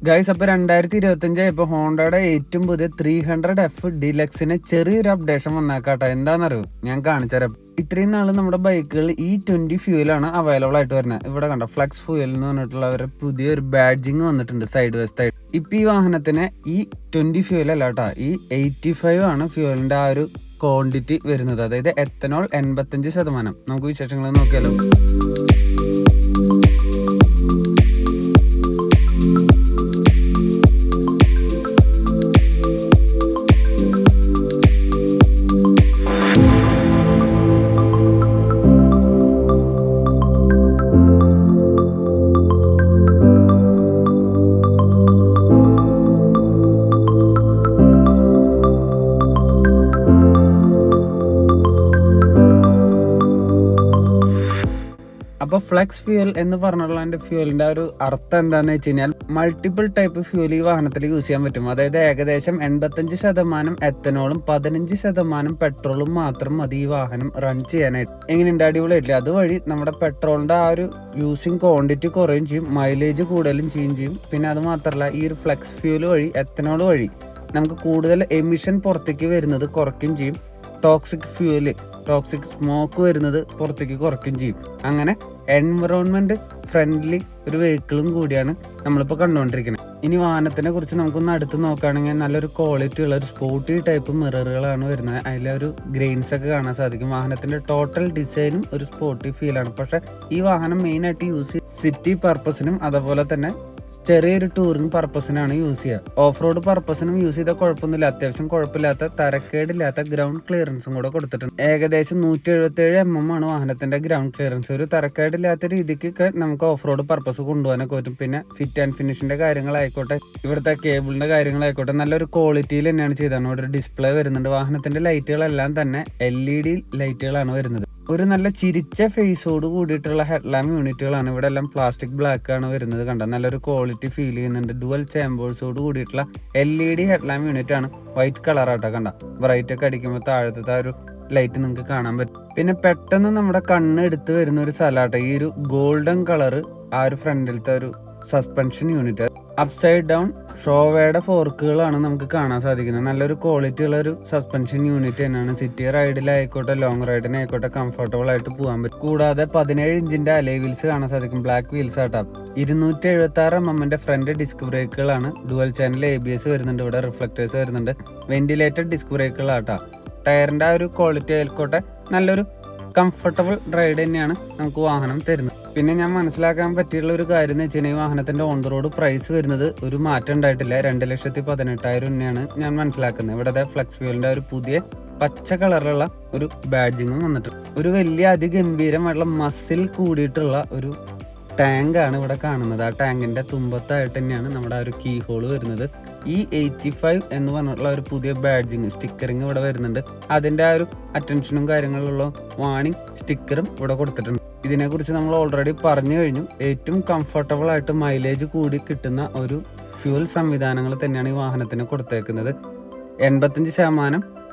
Guys, അപ്പോൾ 2025 ഇപ്പോൾ ഹോണ്ടയുടെ ഏറ്റവും പുതിയ 300F ഡീലക്സിന് ചെറിയൊരു അപ്ഡേഷൻ വന്നേക്കാട്ടെ. എന്താണെന്നറിയോ, ഞാൻ കാണിച്ചുതരാം. ഇത്രയും നാൾ നമ്മുടെ ബൈക്കുകൾ E20 ഫ്യൂലാണ് അവൈലബിൾ ആയിട്ട് വരുന്നത്. ഇവിടെ കണ്ട ഫ്ലക്സ് ഫ്യൂൽ എന്ന് പറഞ്ഞിട്ടുള്ള അവരുടെ പുതിയൊരു ബാഡ്ജിങ് വന്നിട്ടുണ്ട് സൈഡ് വെസ്റ്റായിട്ട്. ഇപ്പം ഈ വാഹനത്തിന് E20 ഫ്യൂൽ അല്ല കേട്ടോ, E85 ആണ് ഫ്യൂലിൻ്റെ ആ ഒരു ക്വാണ്ടിറ്റി വരുന്നത്. അതായത് എത്തനോൾ 85%. നമുക്ക് വിശേഷങ്ങൾ നോക്കിയാലോ. അപ്പോൾ ഫ്ലെക്സ് ഫ്യൂൽ എന്ന് പറഞ്ഞുള്ള ഫ്യൂലിൻ്റെ ഒരു അർത്ഥം എന്താണെന്ന് വെച്ച് കഴിഞ്ഞാൽ, മൾട്ടിപ്പിൾ ടൈപ്പ് ഫ്യൂൽ ഈ വാഹനത്തിൽ യൂസ് ചെയ്യാൻ പറ്റും. അതായത് ഏകദേശം 85% എത്തനോളും 15% പെട്രോളും മാത്രം മതി ഈ വാഹനം റൺ ചെയ്യാനായിട്ട്. എങ്ങനെയുണ്ട്, അടിപൊളിയായിട്ടില്ല? അതുവഴി നമ്മുടെ പെട്രോളിൻ്റെ ആ ഒരു യൂസിങ് ക്വാണ്ടിറ്റി കുറയും ചെയ്യും, മൈലേജ് കൂടുതലും ചെയ്യും. പിന്നെ അത് മാത്രമല്ല, ഈ ഒരു ഫ്ലെക്സ് ഫ്യൂൽ വഴി, എത്തനോൾ വഴി നമുക്ക് കൂടുതൽ എമിഷൻ പുറത്തേക്ക് വരുന്നത് കുറയ്ക്കും ചെയ്യും. ടോക്സിക് സ്മോക്ക് വരുന്നത് പുറത്തേക്ക് കുറയ്ക്കും ചെയ്യും. അങ്ങനെ എൻവറോൺമെന്റ് ഫ്രണ്ട്ലി ഒരു വെഹിക്കിളും കൂടിയാണ് നമ്മളിപ്പോൾ കണ്ടുകൊണ്ടിരിക്കുന്നത്. ഇനി വാഹനത്തിനെ കുറിച്ച് നമുക്കൊന്ന് അടുത്ത് നോക്കുകയാണെങ്കിൽ, നല്ലൊരു ക്വാളിറ്റി ഉള്ള ഒരു സ്പോർട്ടി ടൈപ്പ് മിററുകളാണ് വരുന്നത്. അതിലൊരു ഗ്രെയിൻസ് ഒക്കെ കാണാൻ സാധിക്കും. വാഹനത്തിന്റെ ടോട്ടൽ ഡിസൈനും ഒരു സ്പോർട്ടി ഫീലാണ്. പക്ഷെ ഈ വാഹനം മെയിനായിട്ട് യൂസ് ചെയ്യും സിറ്റി പർപ്പസിനും അതുപോലെ തന്നെ ചെറിയൊരു ടൂറിംഗ് പർപ്പസിനാണ് യൂസ് ചെയ്യുക. ഓഫ് റോഡ് പർപ്പസിനും യൂസ് ചെയ്താൽ കുഴപ്പമൊന്നുമില്ല. അത്യാവശ്യം കുഴപ്പമില്ലാത്ത തരക്കേടില്ലാത്ത ഗ്രൗണ്ട് ക്ലിയറൻസും കൂടെ കൊടുത്തിട്ടുണ്ട്. ഏകദേശം 177 mm ആണ് വാഹനത്തിന്റെ ഗ്രൗണ്ട് ക്ലിയറൻസ്. ഒരു തരക്കേടില്ലാത്ത രീതിക്കൊക്കെ നമുക്ക് ഓഫ് റോഡ് പർപ്പസ് കൊണ്ടുപോകാനൊക്കെ പറ്റും. പിന്നെ ഫിറ്റ് ആൻഡ് ഫിനിഷിന്റെ കാര്യങ്ങളായിക്കോട്ടെ, ഇവിടുത്തെ കേബിളിന്റെ കാര്യങ്ങളായിക്കോട്ടെ, നല്ലൊരു ക്വാളിറ്റിയിൽ തന്നെയാണ് ചെയ്തതാണ്. ഇവിടെ ഒരു ഡിസ്പ്ലേ വരുന്നുണ്ട്. വാഹനത്തിന്റെ ലൈറ്റുകളെല്ലാം തന്നെ LED ലൈറ്റുകളാണ് വരുന്നത്. ഒരു നല്ല ചിരിച്ച ഫേസോട് കൂടിയിട്ടുള്ള ഹെഡ്ലാമ്പ് യൂണിറ്റുകളാണ്. ഇവിടെ എല്ലാം പ്ലാസ്റ്റിക് ബ്ലാക്ക് ആണ് വരുന്നത്. കണ്ട, നല്ലൊരു ക്വാളിറ്റി ഫീൽ ചെയ്യുന്നുണ്ട്. ഡുവൽ ചേമ്പേഴ്സോട് കൂടിയിട്ടുള്ള LED ഹെഡ്ലാമ്പ് യൂണിറ്റ് ആണ്. വൈറ്റ് കളറാട്ടോ. കണ്ട, ബ്രൈറ്റ് ഒക്കെ അടിക്കുമ്പോൾ താഴത്തെ ആ ഒരു ലൈറ്റ് നിങ്ങൾക്ക് കാണാൻ പറ്റും. പിന്നെ പെട്ടെന്ന് നമ്മുടെ കണ്ണ് എടുത്ത് വരുന്ന ഒരു സ്ഥലമാട്ടോ ഈ ഒരു ഗോൾഡൻ കളറ്. ആ ഒരു ഫ്രണ്ടിലത്തെ ഒരു സസ്പെൻഷൻ യൂണിറ്റ് അപ്സൈഡ് ഡൗൺ ഷോവയുടെ ഫോർക്കുകളാണ് നമുക്ക് കാണാൻ സാധിക്കുന്നത്. നല്ലൊരു ക്വാളിറ്റി ഉള്ള ഒരു സസ്പെൻഷൻ യൂണിറ്റ് തന്നെയാണ്. സിറ്റി റൈഡിലായിക്കോട്ടെ ലോങ് റൈഡിനായിക്കോട്ടെ കംഫർട്ടബിൾ ആയിട്ട് പോകാൻ പറ്റും. കൂടാതെ 17 ഇഞ്ചിന്റെ അലോയ് വീൽസ് കാണാൻ സാധിക്കും. ബ്ലാക്ക് വീൽസ് ആട്ടാ. 276 mm ഫ്രണ്ട് ഡിസ്ക് ബ്രേക്കുകളാണ്. ഡുവൽ ചാനൽ ABS വരുന്നുണ്ട്. ഇവിടെ റിഫ്ലക്ടേഴ്സ് വരുന്നുണ്ട്. Ventilated disk ബ്രേക്കുകളാട്ടാ. ടയറിന്റെ ആ ഒരു ക്വാളിറ്റി ആയിക്കോട്ടെ നല്ലൊരു കംഫർട്ടബിൾ റൈഡ് തന്നെയാണ് നമുക്ക് വാഹനം തരുന്നത്. പിന്നെ ഞാൻ മനസ്സിലാക്കാൻ പറ്റിയുള്ള ഒരു കാര്യം എന്ന് വെച്ച് കഴിഞ്ഞാൽ, വാഹനത്തിന്റെ ഓൺ ദ റോഡ് പ്രൈസ് വരുന്നത് ഒരു മാറ്റം ഉണ്ടായിട്ടില്ല. 2,18,000 തന്നെയാണ് ഞാൻ മനസ്സിലാക്കുന്നത്. ഇവിടെ ഫ്ലെക്സ് ഫ്യൂലിന്റെ ഒരു പുതിയ പച്ച കളറിലുള്ള ഒരു ബാഡ്ജിങ്ങും വന്നിട്ടുണ്ട്. ഒരു വലിയ അതിഗംഭീരമായിട്ടുള്ള മസിൽ കൂടിയിട്ടുള്ള ഒരു ടാങ്കാണ് ഇവിടെ കാണുന്നത്. ആ ടാങ്കിന്റെ തുമ്പത്തായിട്ട് തന്നെയാണ് നമ്മുടെ ആ ഒരു കീ ഹോൾ വരുന്നത്. E85 എന്ന് പറഞ്ഞിട്ടുള്ള ഒരു പുതിയ ബാഡ്ജിങ് സ്റ്റിക്കറിങ് ഇവിടെ വരുന്നുണ്ട്. അതിന്റെ ആ ഒരു അറ്റൻഷനും കാര്യങ്ങളിലുള്ള വാണിംഗ് സ്റ്റിക്കറും ഇവിടെ കൊടുത്തിട്ടുണ്ട്. ഇതിനെക്കുറിച്ച് നമ്മൾ ഓൾറെഡി പറഞ്ഞു കഴിഞ്ഞു. ഏറ്റവും കംഫർട്ടബിൾ ആയിട്ട് മൈലേജ് കൂടി കിട്ടുന്ന ഒരു ഫ്യൂൽ സംവിധാനങ്ങൾ തന്നെയാണ് ഈ വാഹനത്തിന് കൊടുത്തേക്കുന്നത്. 85%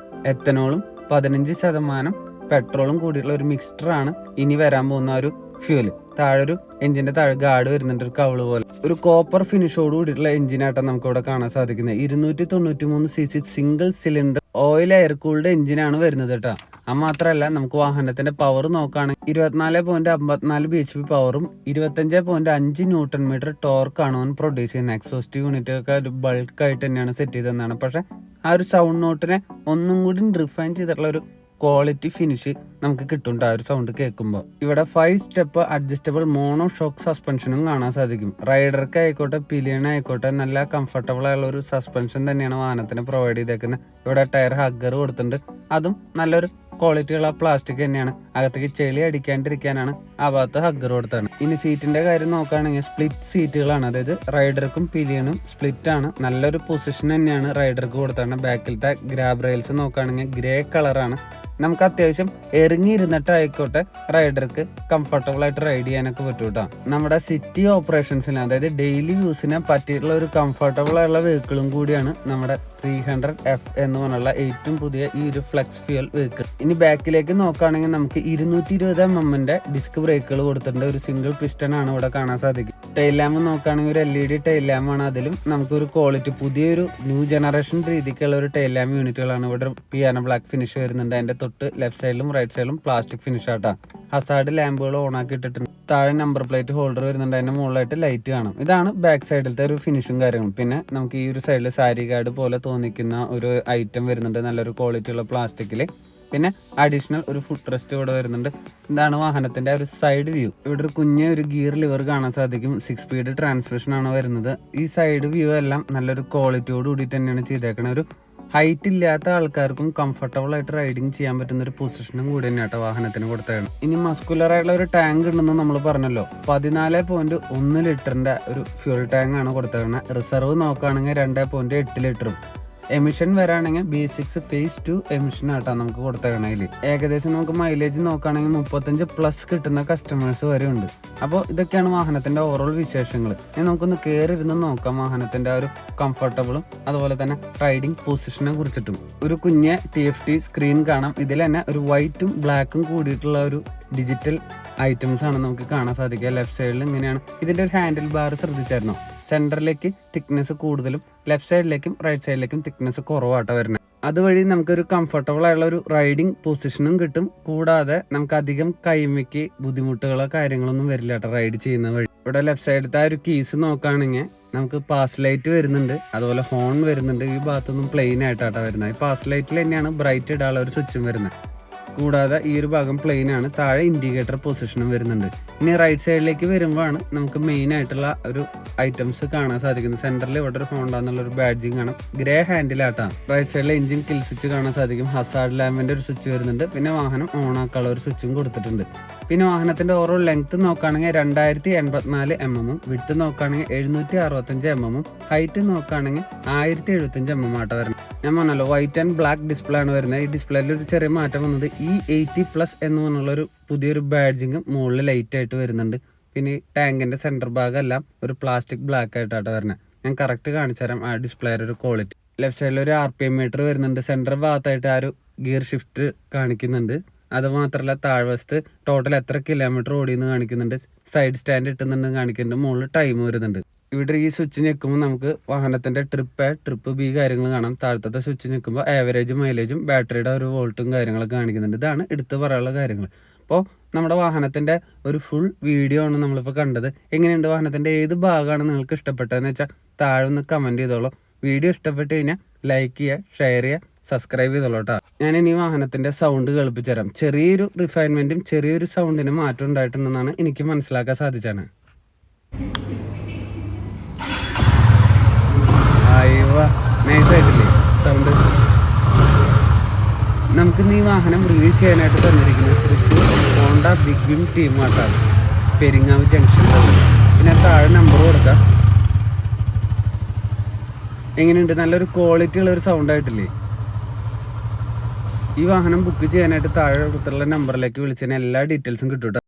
എത്തനോളും 15% പെട്രോളും കൂടിയിട്ടുള്ള ഒരു മിക്സ്ചറാണ് ഇനി വരാൻ പോകുന്ന ഒരു ഫ്യൂല്. താഴെ ഒരു എഞ്ചിന്റെ താഴെ ഗാർഡ് വരുന്നുണ്ട്, ഒരു കവള് പോലെ. ഒരു കോപ്പർ ഫിനിഷോട് കൂടിയിട്ടുള്ള എഞ്ചിനായിട്ടാണ് നമുക്ക് ഇവിടെ കാണാൻ സാധിക്കുന്നത്. 293cc single cylinder oil air cooled എഞ്ചിനാണ് വരുന്നത് കേട്ടോ. അത് മാത്രമല്ല, നമുക്ക് വാഹനത്തിന്റെ പവർ നോക്കുകയാണെങ്കിൽ 24.54 bhp പവറും 25.5 Nm ടോർക്കാണ് ഓൻ പ്രൊഡ്യൂസ് ചെയ്യുന്നത്. എക്സോസ്റ്റ് യൂണിറ്റ് ഒക്കെ ഒരു ബൾക്കായിട്ട് തന്നെയാണ് സെറ്റ് ചെയ്തതെന്നാണ്. പക്ഷെ ആ ഒരു സൗണ്ട് നോട്ടിനെ ഒന്നും കൂടി റിഫൈൻ ചെയ്തിട്ടുള്ള ഒരു ക്വാളിറ്റി ഫിനിഷ് നമുക്ക് കിട്ടും ആ ഒരു സൗണ്ട് കേൾക്കുമ്പോൾ. ഇവിടെ 5 സ്റ്റെപ്പ് അഡ്ജസ്റ്റബിൾ മോണോ ഷോക്ക് സസ്പെൻഷനും കാണാൻ സാധിക്കും. റൈഡർക്ക് ആയിക്കോട്ടെ പിലിയനായിക്കോട്ടെ നല്ല കംഫർട്ടബിൾ ആയുള്ള ഒരു സസ്പെൻഷൻ തന്നെയാണ് വാഹനത്തിന് പ്രൊവൈഡ് ചെയ്തേക്കുന്നത്. ഇവിടെ ടയർ ഹഗ്ഗർ കൊടുത്തിട്ടുണ്ട്. അതും നല്ലൊരു ക്വാളിറ്റിയുള്ള പ്ലാസ്റ്റിക് തന്നെയാണ്. അകത്തേക്ക് ചെളി അടിക്കാണ്ടിരിക്കാനാണ് ആ ഭാഗത്ത് ഹഗ്ഗർ കൊടുത്താണ്. ഇനി സീറ്റിന്റെ കാര്യം നോക്കുകയാണെങ്കിൽ സ്പ്ലിറ്റ് സീറ്റുകളാണ്. അതായത് റൈഡർക്കും പിലിയനും സ്പ്ലിറ്റ് ആണ്. നല്ലൊരു പൊസിഷൻ തന്നെയാണ് റൈഡർക്ക് കൊടുത്താണ്. ബാക്കിലത്തെ ഗ്രാബ് റെയിൽസ് നോക്കുകയാണെങ്കിൽ ഗ്രേ കളറാണ്. നമുക്ക് അത്യാവശ്യം ഇറങ്ങിയിരുന്നിട്ട് ആയിക്കോട്ടെ റൈഡർക്ക് കംഫർട്ടബിൾ ആയിട്ട് റൈഡ് ചെയ്യാനൊക്കെ പറ്റും കേട്ടോ. നമ്മുടെ സിറ്റി ഓപ്പറേഷൻസിന് അതായത് ഡെയിലി യൂസിന് പറ്റിയിട്ടുള്ള ഒരു കംഫർട്ടബിൾ ആയിട്ടുള്ള വെഹിക്കിളും കൂടിയാണ് നമ്മുടെ 300F എന്ന് പറഞ്ഞുള്ള ഏറ്റവും പുതിയ ഈ ഒരു ഫ്ലെക്സ് ഫ്യൂൽ വെഹിക്കിൾ. ഇനി ബാക്കിലേക്ക് നോക്കുകയാണെങ്കിൽ നമുക്ക് 220mm ഡിസ്ക് ബ്രേക്കുകൾ കൊടുത്തിട്ടുണ്ട്. ഒരു സിംഗിൾ പിസ്റ്റൺ ആണ് ഇവിടെ കാണാൻ സാധിക്കും. ടൈൽ ലാമ്പ് നോക്കുകയാണെങ്കിൽ ഒരു LED ടൈൽ ലാമ്പാണ്. അതിലും നമുക്കൊരു ക്വാളിറ്റി പുതിയൊരു ന്യൂ ജനറേഷൻ രീതിക്കുള്ള ഒരു ടൈൽ ലാമ്പ് യൂണിറ്റുകളാണ്. ഇവിടെ പിയാനോ ബ്ലാക്ക് ഫിനിഷ് വരുന്നുണ്ട്. അതിന്റെ തൊട്ട് ലെഫ്റ്റ് സൈഡിലും റൈറ്റ് സൈഡിലും പ്ലാസ്റ്റിക് ഫിനിഷ് ആട്ടാ. ഹസാർഡ് ലാമ്പുകൾ ഓൺ ആക്കി ഇട്ടിട്ടുണ്ട്. താഴെ നമ്പർ പ്ലേറ്റ് ഹോൾഡർ വരുന്നുണ്ട്. അതിന്റെ മുകളിലായിട്ട് ലൈറ്റ് കാണും. ഇതാണ് ബാക്ക് സൈഡിലത്തെ ഒരു ഫിനിഷും കാര്യങ്ങളും. പിന്നെ നമുക്ക് ഈ ഒരു സൈഡിൽ സാരി ഗാർഡ് പോലെ തോന്നിക്കുന്ന ഒരു ഐറ്റം വരുന്നുണ്ട്, നല്ലൊരു ക്വാളിറ്റി ഉള്ള പ്ലാസ്റ്റിക്കിൽ. പിന്നെ അഡീഷണൽ ഒരു ഫുഡ് റെസ്റ്റ് ഇവിടെ വരുന്നുണ്ട്. ഇതാണ് വാഹനത്തിന്റെ ഒരു സൈഡ് വ്യൂ. ഇവിടെ ഒരു ഒരു ഗിയർ ലിവർ കാണാൻ സാധിക്കും. 6 സ്പീഡ് ട്രാൻസ്മിഷൻ ആണ് വരുന്നത്. ഈ സൈഡ് വ്യൂ എല്ലാം നല്ലൊരു ക്വാളിറ്റിയോട് കൂടി തന്നെയാണ് ചെയ്തേക്കുന്നത്. ഒരു ഹൈറ്റ് ഇല്ലാത്ത ആൾക്കാർക്കും കംഫർട്ടബിൾ ആയിട്ട് റൈഡിങ് ചെയ്യാൻ പറ്റുന്ന ഒരു പൊസിഷനും കൂടി തന്നെയാട്ടോ വാഹനത്തിന് കൊടുത്തതാണ്. ഇനി മസ്കുലർ ആയിട്ടുള്ള ഒരു ടാങ്ക് ഉണ്ടെന്ന് നമ്മൾ പറഞ്ഞല്ലോ. 14.1 ലിറ്ററിന്റെ ഒരു ഫ്യൂൾ ടാങ്ക് ആണ് കൊടുത്തേക്കുന്നത്. റിസർവ് നോക്കുകയാണെങ്കിൽ 2.8 ലിറ്ററും. എമിഷൻ വരാണെങ്കിൽ B6 phase 2 എമിഷൻ ആട്ടാ നമുക്ക് കൊടുത്തേക്കണേൽ. ഏകദേശം നമുക്ക് മൈലേജ് നോക്കുകയാണെങ്കിൽ 35+ കിട്ടുന്ന കസ്റ്റമേഴ്സ് വരെ ഉണ്ട്. അപ്പോൾ ഇതൊക്കെയാണ് വാഹനത്തിന്റെ ഓവറോൾ വിശേഷങ്ങൾ. ഇനി നമുക്കൊന്ന് കയറിയിരുന്ന് നോക്കാം വാഹനത്തിന്റെ ഒരു കംഫർട്ടബിളും അതുപോലെ തന്നെ റൈഡിങ് പൊസിഷനെ കുറിച്ചിട്ടും. ഒരു കുഞ്ഞ് TFT സ്ക്രീൻ കാണാം. ഇതിൽ തന്നെ ഒരു വൈറ്റും ബ്ലാക്കും കൂടിയിട്ടുള്ള ഒരു ഡിജിറ്റൽ ഐറ്റംസ് ആണ് നമുക്ക് കാണാൻ സാധിക്കുക. ലെഫ്റ്റ് സൈഡിൽ ഇങ്ങനെയാണ്. ഇതിന്റെ ഒരു ഹാൻഡിൽ ബാർ ശ്രദ്ധിച്ചായിരുന്നോ? സെന്ററിലേക്ക് തിക്നെസ് കൂടുതലും ലെഫ്റ്റ് സൈഡിലേക്കും റൈറ്റ് സൈഡിലേക്കും തിക്നെസ് കുറവാട്ടോ വരുന്നത്. അതുവഴി നമുക്കൊരു കംഫർട്ടബിൾ ആയിട്ടുള്ള ഒരു റൈഡിങ് പൊസിഷനും കിട്ടും. കൂടാതെ നമുക്ക് അധികം കൈമയ്ക്ക് ബുദ്ധിമുട്ടുകളോ കാര്യങ്ങളൊന്നും വരില്ല കേട്ടോ റൈഡ് ചെയ്യുന്ന വഴി. ഇവിടെ ലെഫ്റ്റ് സൈഡത്തെ ആ ഒരു കീസ് നോക്കുകയാണെങ്കിൽ നമുക്ക് പാസ് ലൈറ്റ് വരുന്നുണ്ട്, അതുപോലെ ഹോൺ വരുന്നുണ്ട്. ഈ ഭാഗത്തൊന്നും പ്ലെയിൻ ആയിട്ടാട്ടോ വരുന്നത്. ഈ പാസ് ലൈറ്റിൽ തന്നെയാണ് ബ്രൈറ്റ് ഇടാനുള്ള ഒരു സ്വിച്ചും വരുന്നത്. കൂടാതെ ഈ ഒരു ഭാഗം പ്ലെയിൻ ആണ്. താഴെ ഇൻഡിക്കേറ്റർ പൊസിഷനും വരുന്നുണ്ട്. ഇനി റൈറ്റ് സൈഡിലേക്ക് വരുമ്പോഴാണ് നമുക്ക് മെയിൻ ആയിട്ടുള്ള ഒരു ഐറ്റംസ് കാണാൻ സാധിക്കുന്നത്. സെന്ററിൽ ഇവിടെ ഒരു ഹോണ്ട എന്നുള്ള ഒരു ബാഡ്ജിങ് കാണാം. ഗ്രേ ഹാൻഡിലാട്ടാണ്. റൈറ്റ് സൈഡിലെ എഞ്ചിൻ കിൽ സ്വിച്ച് കാണാൻ സാധിക്കും. ഹസാർഡ് ലാമ്പിന്റെ ഒരു സ്വിച്ച് വരുന്നുണ്ട്. പിന്നെ വാഹനം ഓൺ ആക്കാനുള്ള ഒരു സ്വിച്ചും കൊടുത്തിട്ടുണ്ട്. പിന്നെ വാഹനത്തിന്റെ ഓരോ ലെങ്ത് നോക്കുകയാണെങ്കിൽ 2084 mm, വിഡ്ത്ത് നോക്കുകയാണെങ്കിൽ 765 mm, ഹൈറ്റ് നോക്കുകയാണെങ്കിൽ 1075 mm ആട്ടോ വരുന്നത്. ഞാൻ പറഞ്ഞല്ലോ വൈറ്റ് ആൻഡ് ബ്ലാക്ക് ഡിസ്പ്ലേ ആണ് വരുന്നത്. ഈ ഡിസ്പ്ലേയിൽ ഒരു ചെറിയ മാറ്റം വന്നത് E80+ എന്ന് പറഞ്ഞുള്ള ഒരു പുതിയൊരു ബാഡ്ജിങ് മുകളിൽ ലൈറ്റ് ആയിട്ട് വരുന്നുണ്ട്. പിന്നെ ഈ ടാങ്കിന്റെ സെന്റർ ഭാഗമെല്ലാം ഒരു പ്ലാസ്റ്റിക് ബ്ലാക്ക് ആയിട്ടാണ് വരുന്നത്. ഞാൻ കറക്റ്റ് കാണിച്ചു തരാം ആ ഡിസ്പ്ലേയുടെ ഒരു ക്വാളിറ്റി. ലെഫ്റ്റ് സൈഡിൽ ഒരു RPM മീറ്റർ വരുന്നുണ്ട്. സെന്റർ ഭാഗത്തായിട്ട് ആ ഒരു ഗിയർ ഷിഫ്റ്റ് കാണിക്കുന്നുണ്ട്. അത് മാത്രമല്ല താഴ്വശത്ത് ടോട്ടൽ എത്ര കിലോമീറ്റർ ഓടിയെന്ന് കാണിക്കുന്നുണ്ട്. സൈഡ് സ്റ്റാൻഡ് ഇട്ടുന്നുണ്ട് കാണിക്കുന്നുണ്ട്. മുകളിൽ ടൈം വരുന്നുണ്ട്. ഇവിടെ ഈ സ്വിച്ച് ഞെക്കുമ്പോൾ നമുക്ക് വാഹനത്തിന്റെ ട്രിപ്പ് B കാര്യങ്ങൾ കാണാം. താഴത്തെ സ്വിച്ച് ഞെക്കുമ്പോൾ ആവറേജ് മൈലേജും ബാറ്ററിയുടെ ഒരു വോൾട്ടും കാര്യങ്ങളൊക്കെ കാണിക്കുന്നുണ്ട്. ഇതാണ് എടുത്തു പറയാനുള്ള കാര്യങ്ങൾ. അപ്പോൾ നമ്മുടെ വാഹനത്തിന്റെ ഒരു ഫുൾ വീഡിയോ ആണ് നമ്മളിപ്പോൾ കണ്ടത്. എങ്ങനെയുണ്ട് വാഹനത്തിന്റെ ഏത് ഭാഗമാണ് നിങ്ങൾക്ക് ഇഷ്ടപ്പെട്ടതെന്ന് വെച്ചാൽ താഴെ ഒന്ന് കമന്റ് ചെയ്തോളൂ. വീഡിയോ ഇഷ്ടപ്പെട്ട് കഴിഞ്ഞാൽ ലൈക്ക് ചെയ്യുക, ഷെയർ ചെയ്യുക, സബ്സ്ക്രൈബ് ചെയ്തോളൂ കേട്ടോ. ഞാൻ ഇനി വാഹനത്തിന്റെ സൗണ്ട് കേൾപ്പിച്ചു തരാം. ചെറിയൊരു റിഫൈൻമെന്റും ചെറിയൊരു സൗണ്ടിന് മാറ്റം ഉണ്ടായിട്ടുണ്ടെന്നാണ് എനിക്ക് മനസ്സിലാക്കാൻ സാധിച്ചാണ്. നൈസായിട്ടില്ലേ സൗണ്ട്? നമുക്കിന്ന് ഈ വാഹനം റിവ്യൂ ചെയ്യാനായിട്ട് തന്നിരിക്കുന്നത് തൃശ്ശൂർ ഹോണ്ട ബിഗ് വിം ടീമായിട്ടാണ്. പെരിങ്ങാവ് ജംഗ്ഷനിലാണ്. പിന്നെ താഴെ നമ്പർ കൊടുക്കാം. എങ്ങനെയുണ്ട്? നല്ലൊരു ക്വാളിറ്റി ഉള്ള ഒരു സൗണ്ട് ആയിട്ടില്ലേ? ഈ വാഹനം ബുക്ക് ചെയ്യാനായിട്ട് താഴെ കൊടുത്തുള്ള നമ്പറിലേക്ക് വിളിച്ചതിന് എല്ലാ ഡീറ്റെയിൽസും കിട്ടും.